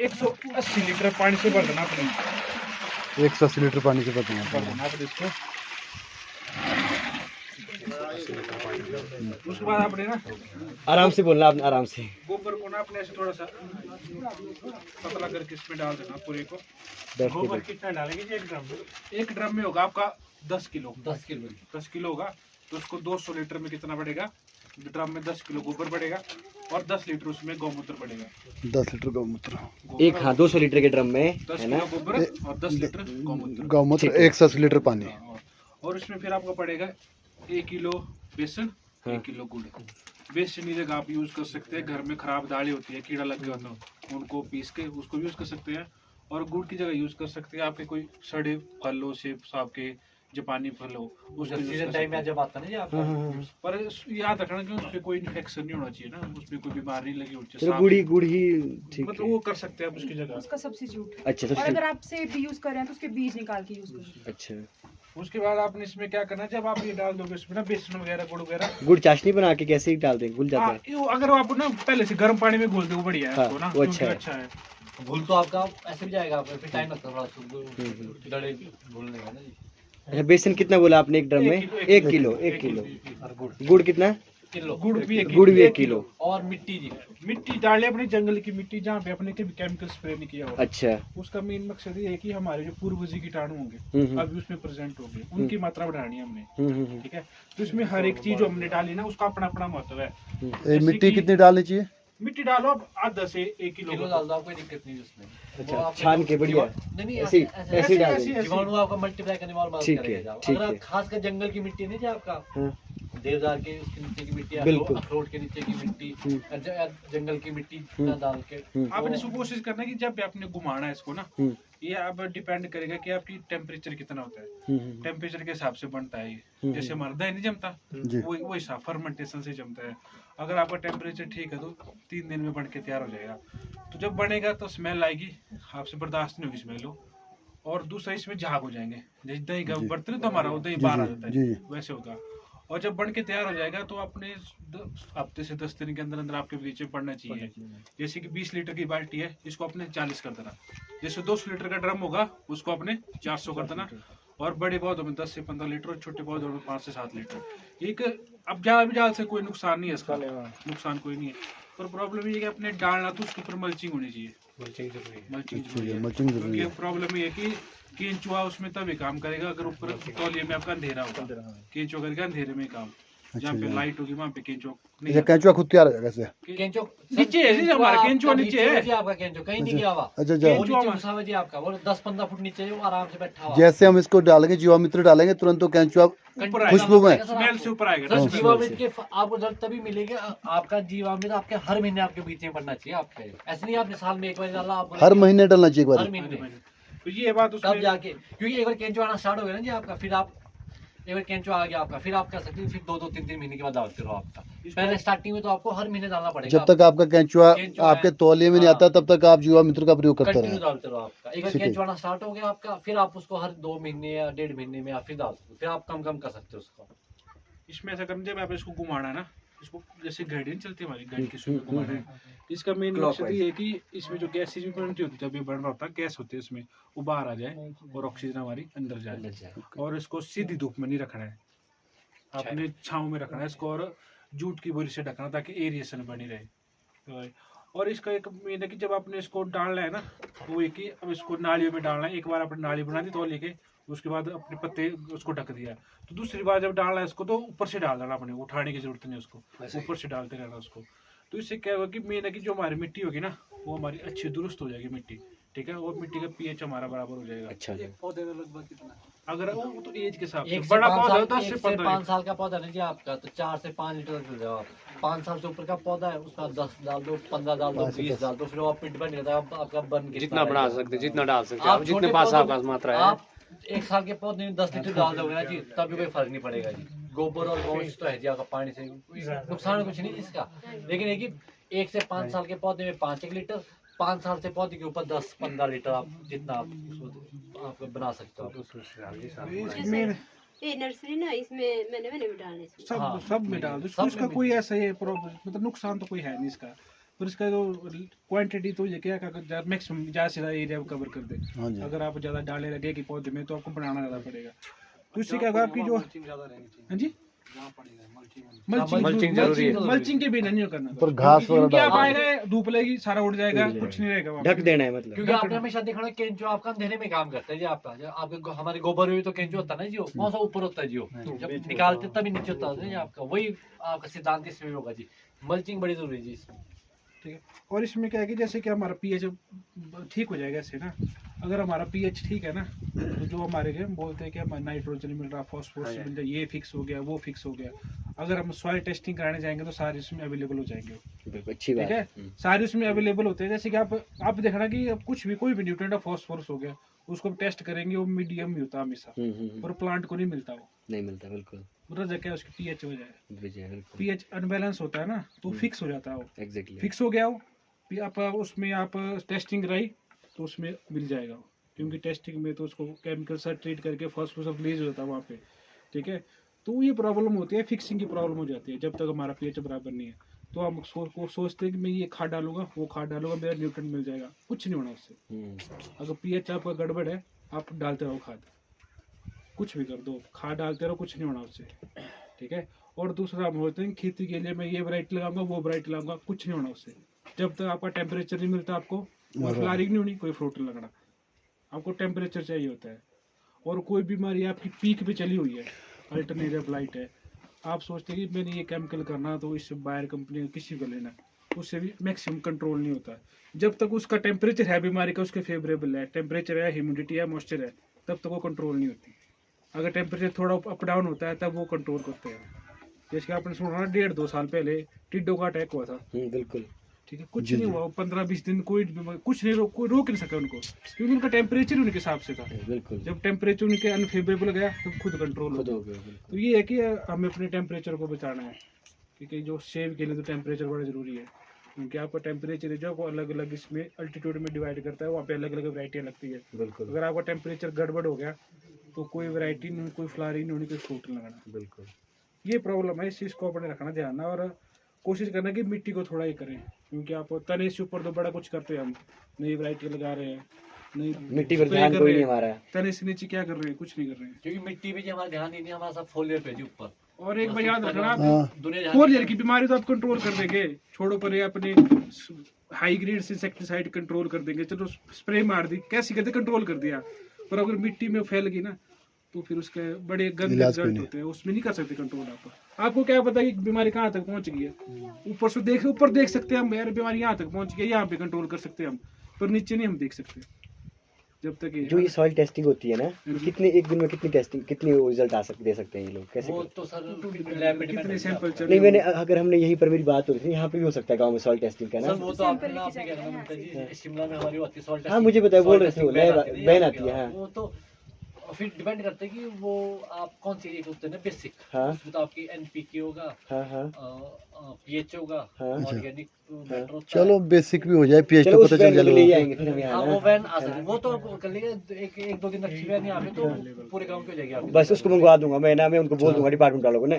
180 litre पानी से भर देना अपने। 180 लीटर पानी से भर देना आपने इसको। उसके बाद आपने ना आराम से बोलना, आपने आराम से। गोबर को ना अपने ऐसे थोड़ा सा पतला करके इसमें डाल देना पूरे को। गोबर कितना डालेंगे? 1 ड्रम में। 1 ड्रम में होगा आपका 10 किलो। 10 किलो होगा तो उसको 200 लीटर में कितना पड़ेगा? ड्रम में 10 किलो गोबर पड़ेगा और 10 लीटर उसमें गौमूत्र पड़ेगा। 10 लीटर गौमूत्र एक, हाँ 200 लीटर के ड्रम में 10 है ना, किलो गोबर और 10 लीटर गौमूत्र 180 लीटर पानी। और इसमें फिर आपको पड़ेगा 1 किलो बेसन, 1 किलो गुड़। बेसन की जगह आप यूज कर सकते हैं, घर में खराब दालें होती है, कीड़ा लग गया होता, उनको पीस के उसको यूज कर सकते हैं। और गुड़ की जगह यूज कर सकते हैं आपके कोई सड़े फल हो, सेब साब के, जापानी फल हो, उसको सीजन टाइम में जब आता है ना आपका। पर याद रखना कि उसपे कोई इन्फेक्शन नहीं होना चाहिए ना, उसमें कोई बीमारी नहीं लगी होनी चाहिए। गुड़ ही ठीक मतलब वो कर सकते हैं आप उसकी जगह, उसका सब्स्टिट्यूट। अच्छा, और अगर आप सेब भी यूज कर रहे हैं तो उसके बीज निकाल के यूज करें। अच्छा, उसके बाद आपने इसमें क्या करना है, जब आप ये डाल दोगे इसमें ना बेसन वगैरह, गुड़ वगैरह, गुड़ चाशनी बना के कैसे ही डाल देंगे, घुल जाता है। अगर आप ना पहले से गर्म पानी में घोल दो, बढ़िया है उसको ना, वो अच्छा है। अच्छा है। घुल तो आपका ऐसे भी जाएगा, आपका फिर टाइम लगता है थोड़ा डले घुलने का ना जी। अच्छा, बेसन कितना बोला आपने एक ड्रम में? 1 किलो। 1 किलो। गुड़ कितना? किलो। गुड़ भी 1 किलो। और मिट्टी जी, मिट्टी डाले अपने जंगल की मिट्टी, जहाँ पे अपने कभी केमिकल स्प्रे नहीं किया हो। अच्छा, उसका मेन मकसद ये है कि हमारे जो पूर्वजी कीटाणु होंगे अभी उसमें प्रेजेंट होंगे, उनकी मात्रा बढ़ानी है हमने। ठीक है, तो इसमें हर एक चीज जो हमने डाली ना उसका अपना अपना महत्व है। मिट्टी कितनी डालनी चाहिए? मिट्टी डालो आप आधा से 1 किलो डाल दो, कोई दिक्कत नहीं उसमें। अच्छा, छान के बढ़िया नहीं ऐसे ऐसे डाल देंगे। जीवाणु आपका मल्टीप्लाई करने वाला ठीक है, करेगा। ठीक अगर है। खासकर जंगल की मिट्टी नहीं जी आपका, देवदार के उसके नीचे की मिट्टी, बिल्कुल। अखरोट के नीचे की मिट्टी, जंगल की मिट्टी डाल के आपने इसको कोशिश करना है कि जब भी आपने घुमाना है इसको ना, ये अब डिपेंड करेगा कि आपकी टेम्परेचर कितना होता है। टेम्परेचर के हिसाब से बनता है ये। जैसे हमारा दही नहीं जमता, वो हिसाब फर्मेंटेशन से जमता है। अगर आपका टेम्परेचर ठीक है तो 3 दिन में बन के तैयार हो जाएगा। तो जब बनेगा तो स्मेल आएगी, आपसे बर्दाश्त नहीं होगी स्मेल हो। और दूसरा इसमें झाग हो जाएंगे, जैसे दही का बर्तन है तो हमारा वो दही बाहर आ जाता है, वैसे होगा। और जब बन के तैयार हो जाएगा तो अपने हफ्ते से 10 दिन के अंदर अंदर आपके बगीचे पड़ना चाहिए। जैसे कि 20 लीटर की बाल्टी है, इसको अपने 40 कर देना। जैसे 200 लीटर का ड्रम होगा उसको अपने 400 कर देना। और बड़े पौधों में 10 से 15 लीटर और छोटे पौधों में 5 से 7 लीटर। एक अब ज्यादा भी डाल से कोई नुकसान नहीं है, इसका नुकसान कोई नहीं है। पर प्रॉब्लम ये है कि अपने डालना तो उसके ऊपर मल्चिंग होनी चाहिए। मल्चिंग जरूरी है। प्रॉब्लम ये है कि केंचुआ उसमें तभी काम करेगा अगर ऊपर तौलिए में आपका अंधेरा होगा। केंचुआ करेगा अंधेरे में काम, जहाँ पे लाइट होगी वहाँ पे केंचुआ नहीं। केंचुआ खुद तैयार हो जाएगा कैसे? केंचो नीचे है जी, हमारा केंचुआ नीचे है जी, आपका केंचो कहीं नहीं गिरा हुआ। अच्छा, केंचुआ घुसा हुआ जी आपका, वो 10-15 फुट नीचे है, वो आराम से बैठा हुआ। जैसे हम इसको डालेंगे जीवामृत डालेंगे तुरंत तो केंचुआ खुशबू में स्मेल से ऊपर आएगा। जीवामृत के आपको जरूरत तभी मिलेगी, आपका जीवामृत आपके हर महीने आपके बीच में पड़ना चाहिए। आपके ऐसे नहीं आपने साल में एक बार डाला, आप हर महीने डालना चाहिए एक हर बार। महीने। तो ये बात तब उसमें जाके, क्योंकि एक बार केंचुआ आना स्टार्ट हो गया ना जी आपका, फिर आप एक बार केंचुआ आ गया आपका, फिर आप कर सकते हैं, फिर 2-3 महीने के बाद डालते रहो आपका। पहले स्टार्टिंग में तो आपको हर महीने डालना पड़ेगा। जब तक आपका केंचुआ आपके तौलिए में नहीं आता तब तक आप जीवामृत का प्रयोग करते कंटिन्यू रहे। डालते रहो आपका। एक बार केंचुआ आना स्टार्ट हो गया आपका, फिर आप उसको हर 2 महीने या 1.5 महीने में आप फिर डाल सकते हो, फिर आप कम कर सकते हो उसको। इसमें ऐसा करना, जब आप इसको घुमाना है ना, इसको जैसे घड़ी नहीं चलती हमारी, घड़ी की सुई में घुमाना है। इसका मेन मकसद ये है कि इसमें जो गैसेज भी बनती होती है, जब ये बन रहा होता है गैस होती है इसमें, वो बाहर आ जाए और ऑक्सीजन हमारी अंदर जाए। और इसको सीधी धूप में नहीं रखना है, आपने छांव में रखना है इसको, और जूट की बोरी से ढकना ताकि एरिएशन बनी रहे। और इसका एक मेन है कि जब आपने इसको डालना है ना, वो है कि अब इसको नालियों में डालना है। एक बार आपने नाली बना दी तो लेके उसके बाद अपने पत्ते उसको ढक दिया, तो दूसरी बार जब डालना है इसको तो ऊपर से डाल देना, अपने उठाने की जरूरत नहीं, उसको ऊपर से डालते रहना उसको। तो इससे क्या होगा कि मेन है कि जो हमारी मिट्टी होगी ना, वो हमारी अच्छी दुरुस्त हो जाएगी मिट्टी। ठीक है, और मिट्टी का पीएच हमारा बराबर हो जाएगा। अच्छा, पौधे में लगभग कितना, अगर वो तो एज के हिसाब से, 1 बड़ा से पौधा 5 10 से 15 साल का पौधा नहीं जी आपका, तो 4 से 5 लीटर मिल जाएगा। 5 साल से ऊपर का पौधा है, उसका 10 डाल दो, 15 डाल दो, 20 डाल दो, फिर वो पिट बन जाता है आपका। बन के जितना बना सकते, जितना डाल सकते आप, जितने पास आपका मात्रा है। आप 1 साल के पौधे में 10 लीटर डाल दोगे ना जी, तब भी कोई फर्क नहीं पड़ेगा जी। गोबर और गोश्त तो है जी आपका, पानी से नुकसान कुछ नहीं इसका। लेकिन है कि 1 से 5 साल के पौधे में 5-1 लीटर, 5 साल से पौधे के ऊपर 10-15 लीटर, आप जितना आप बना सकते हो। ये नर्सरी ना, इसमें मैंने भी डालने सब में डाल दो, उसका कोई ऐसा ये मतलब नुकसान तो कोई है नहीं इसका। पर इसका जो क्वांटिटी तो ये क्या मैक्सिमम ज़्यादा से ज़्यादा एरिया कवर कर दे। हाँ जी। अगर आप ज़्यादा डाले लगे कि पौधे में तो आपको बनाना ज़्यादा पड़ेगा। तो इससे क्या होगा आपकी जो, हाँ जी, मल्चिंग जरूरी है। मल्चिंग के बिना नहीं करना पर घास वगैरह क्योंकि आप डाल- आएगा धूप लगेगी सारा उड़ जाएगा, कुछ नहीं रहेगा वहाँ पे। ढक देना है मतलब। क्योंकि आपने हमेशा देखा ना केंचो आपका अंधेरे में काम करता है जी। आपका जो आपके हमारे गोबर में भी तो केंचो होता है ना जी, वो कौन सा ऊपर होता है जी, वो जब निकालते तभी नीचे होता है जी आपका। वही आपका सिद्धांत इसमें भी होगा जी। मल्चिंग बड़ी जरूरी है जी इसमें। ठीक है। और इसमें क्या है कि जैसे कि हमारा पीएच ठीक हो जाएगा इससे ना, अगर हमारा पीएच ठीक है ना, तो जो हमारे के हम बोलते हैं कि हमारा नाइट्रोजन मिल रहा, फॉस्फोरस मिल रहा, ये फिक्स हो गया, वो फिक्स हो गया। अगर हम सॉइल टेस्टिंग कराने जाएंगे तो सारे इसमें अवेलेबल हो जाएंगे। बिल्कुल अच्छी बात ठीक है, सारे उसमें अवेलेबल होते हैं। जैसे कि आप देखना कि अब कुछ भी कोई भी न्यूट्रिएंट फॉस्फोरस हो गया, उसको टेस्ट करेंगे, वो मीडियम ही होता है हमेशा, और प्लांट को नहीं मिलता वो। नहीं मिलता बिल्कुल। वजह क्या है उसकी पीएच वजह है। बिल्कुल पीएच अनबैलेंस होता है ना, तो फिक्स हो जाता है वो। एग्जैक्टली। फिक्स हो गया वो, फिर आप उसमें आप टेस्टिंग कराई तो उसमें मिल जाएगा वो। क्योंकि टेस्टिंग में तो उसको केमिकल से ट्रीट करके फॉस्फोरस रिलीज हो जाता है वहाँ पे। ठीक है, तो ये प्रॉब्लम होती है, फिक्सिंग की प्रॉब्लम हो जाती है जब तक हमारा पीएच बराबर नहीं है। तो हम सोचते हैं कि मैं ये खाद डालूंगा, वो खाद डालूंगा, मेरा न्यूट्रिएंट मिल जाएगा। कुछ नहीं होना उससे। अगर पीएच आपका गड़बड़ है, आप डालते रहो खाद, कुछ भी कर दो, खाद डालते रहो, कुछ नहीं होना उससे। ठीक है। और दूसरा हम बोलते हैं खेती के लिए मैं ये वैरायटी लगाऊंगा, वो वैरायटी लगाऊंगा, कुछ नहीं होना उससे। जब तक आपका टेम्परेचर नहीं मिलता, आपको कोई फ्लावरिंग नहीं होनी, कोई फ्रूट नहीं लगना। आपको टेम्परेचर चाहिए होता है। और कोई बीमारी आपकी पीक पे चली हुई है, अल्टरनेटिव ब्लाइट है, आप सोचते हैं कि मैंने ये केमिकल करना तो इससे बायर कंपनी किसी को लेना, उससे भी मैक्सिमम कंट्रोल नहीं होता। जब तक उसका टेम्परेचर है बीमारी का उसके फेवरेबल है, टेम्परेचर है, ह्यूमिडिटी है, मॉइस्चर है, तब तक वो कंट्रोल नहीं होती। अगर टेम्परेचर थोड़ा अप डाउन होता है तब वो कंट्रोल करते हैं। जैसे कि आपने सुना ना 1.5-2 साल पहले टिड्डों का अटैक हुआ था। बिल्कुल। ठीक है, कुछ नहीं हुआ, 15-20 दिन कोई कुछ नहीं, कोई रोक नहीं सका उनको, क्योंकि उनका टेम्परेचर उनके हिसाब से था। बिल्कुल। जब टेम्परेचर उनके अनफेवरेबल गया तो खुद कंट्रोल हो गया। तो ये है कि हमें अपने टेम्परेचर को बचाना है, क्योंकि जो सेब के लिए तो टेम्परेचर बड़ा जरूरी है। क्योंकि आपका टेम्परेचर है जो अलग अलग इसमें अल्टीट्यूड में डिवाइड करता है, वहाँ पे अलग अलग वैरायटियाँ लगती है। बिल्कुल। अगर आपका टेम्परेचर गड़बड़ हो गया तो कोई वैरायटी नहीं, कोई फ्लावरिंग नहीं होनी, कोई फ्रूट नहीं लगाना। बिल्कुल। ये प्रॉब्लम है, इस चीज़ को अपने रखना ध्यान ना, और कोशिश करना कि मिट्टी को थोड़ा ही करें। क्योंकि आप तने से ऊपर तो बड़ा कुछ करते हैं, हम नई वैरायटी लगा रहे हैं, नई मिट्टी पर ध्यान कोई नहीं हमारा। तने से नीचे क्या कर रहे हैं, कुछ नहीं कर रहे हैं। क्योंकि मिट्टी पे जी हमारा ध्यान ही नहीं, हमारा सब फोलियर पे जी ऊपर। और एक बार याद रखना, दुनिया फोलियर की बीमारी तो आप कंट्रोल कर देंगे, छोड़ो पर ये अपने हाई ग्रेड से इंसेक्टिसाइड कंट्रोल कर देंगे, चलो स्प्रे मार दी, कैसे करते कंट्रोल कर दिया। पर अगर मिट्टी में फैल गई ना तो फिर उसके बड़े गंदे रिजल्ट होते हैं, उसमें नहीं कर सकते कंट्रोल। आपको क्या पता कि बीमारी कहाँ तक पहुंच गई है। ऊपर देख सकते हैं हम, यार बीमारी यहाँ तक पहुंच गई है, यहाँ पे कंट्रोल कर सकते हैं हम, पर नीचे नहीं हम देख सकते। जब तक जो ये सॉइल टेस्टिंग होती है ना, कितने एक दिन में कितनी टेस्टिंग, कितनी रिजल्ट दे सकते हैं ये लोग, कैसे? वो तो सर लैब में कितने सैंपल चल नहीं, मैंने अगर हमने यहीं पर मेरी बात हो रही थी, यहाँ पे भी हो सकता है गाँव में सॉइल टेस्टिंग का ना। सर वो तो आपने कहना मिलता जी, शिमला में हमारी होती है सॉल्ट। हाँ मुझे पता है, बोल रहे थे बहन आती है। हाँ वो तो फिर डिपेंड करता है कि वो आप कौन सी एक होते हैं ना बेसिक, हाँ उसमें तो आपकी एनपीके होगा, हाँ हाँ पीएच होगा, हाँ। ऑर्गेनिक मैटर होता है। चलो बेसिक भी हो जाए, पीएच चलो तो उस पता चल वैन को ले जाएगा। आएंगे फिर हम हाँ यहाँ वो ना। वैन आ सकती, वो तो कर लेंगे, एक दो दिन रखी वैन यहाँ पे तो पूरे गांव की हो जाएगी आपकी। बस उसको मंगवा दूंगा मैं ना, मैं उनको बोल दूंगा डिपार्टमेंट वालों को ना,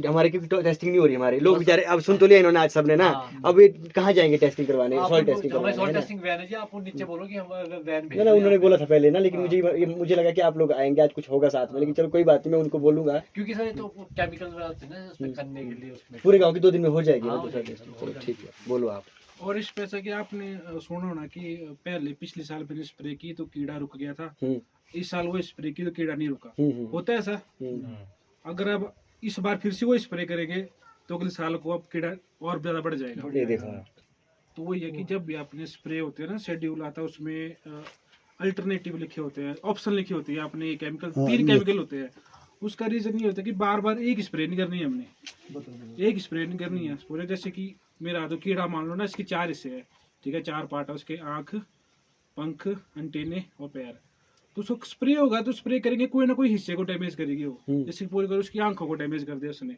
हमारे क्योंकि टेस्टिंग नहीं हो रही, हमारे लोग बेचारे अब सुन तो लिया इन्होंने आज सबने ना, अब ये कहाँ जाएंगे टेस्टिंग करवाने, सॉइल टेस्टिंग हमारी सॉइल करवाने। टेस्टिंग वैन है जी, आप नीचे बोलो कि हम वैन ना ना उन्होंने बोला था पहले ना, लेकिन हाँ। मुझे लगा कि आप लोग आएंगे, आज कुछ होगा साथ में, लेकिन चलो कोई बात नहीं, मैं उनको बोलूंगा। क्योंकि सर ये तो केमिकल वगैरह होते हैं ना उसमें करने के लिए, उसमें पूरे गाँव की 2 दिन में हो जाएगी ना हाँ, तो हो सॉइल जाएगी, टेस्टिंग। हो चलो जाएगी। ठीक है, बोलो आप। और इस पैसा कि आपने सुना होना कि पहले पिछले साल मैंने स्प्रे की तो कीड़ा रुक गया था, इस साल वो स्प्रे की तो कीड़ा नहीं रुका। होता है ऐसा। अगर अब इस बार फिर से वो स्प्रे करेंगे तो अगले साल को अब कीड़ा और ज्यादा बढ़ जाएगा। ये देखो तो वो ये कि जब भी आपने स्प्रे होते हैं ना, शेड्यूल आता है उसमें अल्टरनेटिव लिखे होते हैं, ऑप्शन लिखे होते हैं, आपने केमिकल 3 केमिकल होते हैं। उसका रीजन ये होता है कि बार बार एक स्प्रे नहीं करनी है, हमने एक स्प्रे नहीं करनी है पूरे। जैसे कि मेरा तो कीड़ा मान लो ना, इसके 4 हिस्से है, ठीक है, 4 पार्ट है उसके, आँख, पंख, अंटेने और पैर। तो उसको स्प्रे होगा तो स्प्रे करेंगे, कोई ना कोई हिस्से को डैमेज करेगी वो। जैसे पूरी कर उसकी आंखों को डैमेज कर दिया उसने,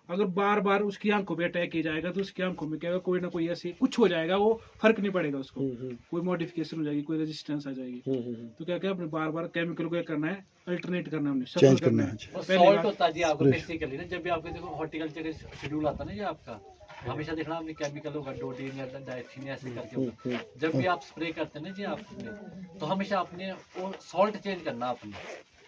अगर बार बार उसकी आंखों पे अटैक किया जाएगा तो उसकी आंखों में क्या होगा, कोई ना कोई ऐसे कुछ हो जाएगा, वो फर्क नहीं पड़ेगा उसको, कोई मॉडिफिकेशन हो जाएगी, कोई रेजिस्टेंस आ जाएगी। तो क्या क्या अपने बार बार केमिकल को क्या करना है, अल्टरनेट करना है, हमने चेंज करना है। सॉल्ट होता है जी आपको बेसिकली ना, जब भी आपके देखो हॉर्टिकल्चर का शेड्यूल आता है ना जी आपका, हमेशा देखना आपने केमिकलों का डोडेन या डाइथीन ऐसे करके होगा। जब भी आप स्प्रे करते हैं ना जी आपने, तो हमेशा आपने वो सॉल्ट चेंज करना आपने,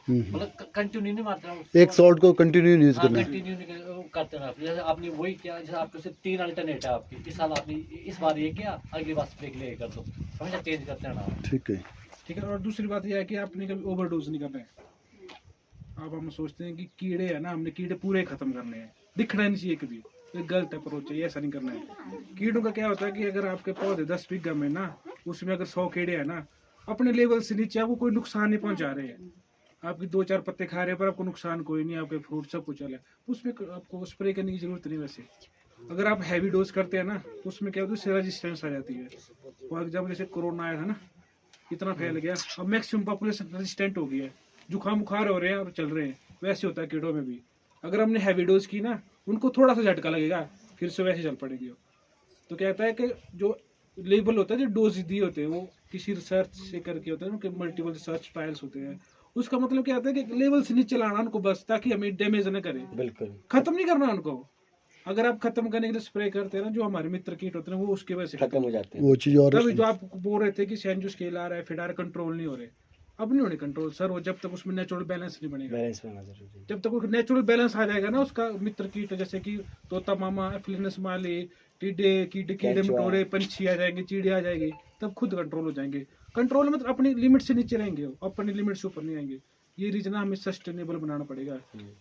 मतलब कंटिन्यू नहीं मारते हैं एक सॉल्ट को कंटिन्यू यूज हाँ, करना है। कंटिन्यू करते हैं आप। जैसे आपने वही किया, जैसे आपके सिर्फ 3 अल्टरनेट है आपकी, इस साल आपने इस बार ये किया, अगली बार स्प्रे के लिए ये कर दो, हमेशा चेंज करते हैं ना। ठीक है। ठीक है। और दूसरी बात यह है कि आपने कभी ओवरडोज नहीं करना है। अब हम सोचते हैं कि कीड़े है ना, हमने कीड़े पूरे खत्म करने हैं, दिखना नहीं चाहिए कभी, ये गलत अप्रोच है, ऐसा नहीं करना है। कीड़ों का क्या होता है कि अगर आपके पौधे 10 बीघा में ना, उसमें अगर 100 कीड़े हैं ना, अपने लेवल से नीचे आपको कोई नुकसान नहीं पहुंचा रहे हैं, आपकी 2-4 पत्ते खा रहे हैं पर आपको नुकसान कोई नहीं, आपके फ्रूट सब कुछ चल है, तो उसमें आपको स्प्रे करने की जरूरत नहीं। वैसे अगर आप हैवी डोज करते हैं ना, तो उसमें क्या होता है, उससे रेजिस्टेंस आ जाती है। और जब जैसे कोरोना आया था ना, इतना फैल गया, अब मैक्सिमम पॉपुलेशन रेजिस्टेंट हो गई है, जुकाम बुखार हो रहे हैं और चल रहे हैं। वैसे होता है कीड़ों में भी, अगर हमने हैवी डोज की ना, उनको थोड़ा सा झटका लगेगा, फिर से वैसे चल पड़ेगी। तो कहता है कि जो लेवल होता है, जो डोज दिए होते हैं, वो किसी रिसर्च से करके होते हैं, उनके मल्टीपल रिसर्च ट्रायल्स होते हैं। उसका मतलब क्या होता है कि लेवल से नीचे लाना उनको बस, ताकि हमें डैमेज न करे, बिल्कुल खत्म नहीं करना उनको। अगर आप खत्म करने के लिए स्प्रे करते हैं ना, जो हमारे मित्र कीट होते हैं वो उसके वजह से खत्म हो जाते हैं। वो चीज और तभी जो आप बोल रहे थे कि सेंजो स्केल आ रहा है, फिडार कंट्रोल नहीं हो रहे, अब नहीं होने कंट्रोल सर, वो जब तक उसमें नेचुरल बैलेंस नहीं बनेगा। बैलेंस में नजर रखिए। जब तक नेचुरल बैलेंस आ जाएगा ना उसका, मित्र कीट जैसे कि तोता मामा, एफिलिनस माली, टीडे कीड़े केंचुआ। मकोड़े, पंछी आ जाएंगे, चिड़िया आ जाएगी, तब खुद कंट्रोल हो जाएंगे। कंट्रोल मतलब अपनी लिमिट से नीचे रहेंगे, वो अपनी लिमिट से ऊपर नहीं आएंगे। ये रीजन हमें सस्टेनेबल बनाना पड़ेगा।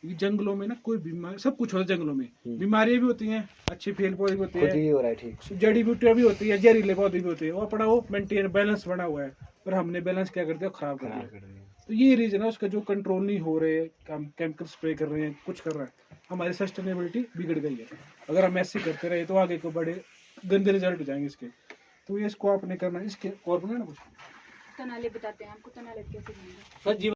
ये जंगलों में ना कोई बीमारी, सब कुछ होता है जंगलों में, बीमारियां भी होती हैं, अच्छे पेड़ पौधे भी होते खुद हैं, ही हो रहा है ठीक। जड़ी बूटियां भी होती है, जहरीले पौधे भी होते हैं, वो अपना वो मेंटेन बैलेंस बना हुआ है, पर हमने बैलेंस क्या कर दिया, खराब कर दिया। तो ये रीजन है उसका, जो कंट्रोल नहीं हो रहे, हम केमिकल स्प्रे कर रहे हैं, कुछ कर रहे हैं, हमारी सस्टेनेबिलिटी बिगड़ गई है। अगर हम ऐसे करते रहे तो आगे को बड़े गंदे रिजल्ट हो जाएंगे इसके। तो ये इसको आपने करना, इसके और बनाना कुछ तनाले बताते हैं आपको, तनाले कैसे बनेंगे। सर जी